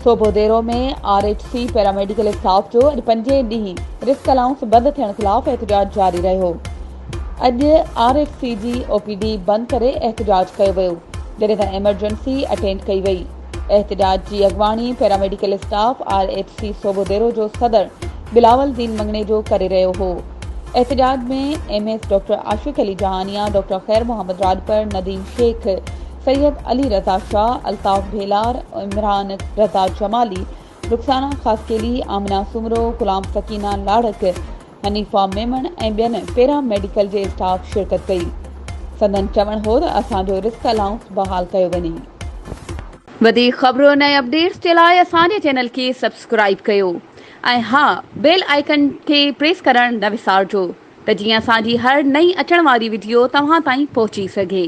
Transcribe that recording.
सोबोदेरो में RH paramedical staff जो अॼु 5 ॾींहं रिस्क अलाउंस बंदि थियण ख़िलाफ़ एहतजाज जारी रहियो। अॼु RH जी OPD बंदि करे एहतजाज कयो वियो, जॾहिं त एमरजेंसी अटेंड कई वई। एहतजाज जी अॻवानी पैरामेडिकल स्टाफ RH सोबोदेरो जो सदर बिलावल-दीन मंगने जो करे रहियो हो। एहतजाज में MS डॉक्टर आशिक अली जहानिया, डॉक्टर खैर मोहम्मद राजपर, नदीम शेख, सैयद अली रज़ा शाह, अल्ताफ भेलार, इमरान रज़ा जमाली, रुखसाना खासकेली, आमना सुमरो, गुलाम सकीना लाड़क, हनीफा मेमन ऐं ॿियनि पैरामेडिकल जे स्टाफ शिरकत कई। संदन चवण हो त असांजो रिस्क अलाउंस बहाल कयो वञे। वधीक ख़बरुनि ऐं अपडेट्स जे लाइ असांजे चैनल खे सब्सक्राइब कयो ऐं हा, बेल आइकन खे प्रेस करणु न विसारिजो त जीअं असांजी हर नई अचण वारी वीडियो तव्हां ताईं पहुची सघे।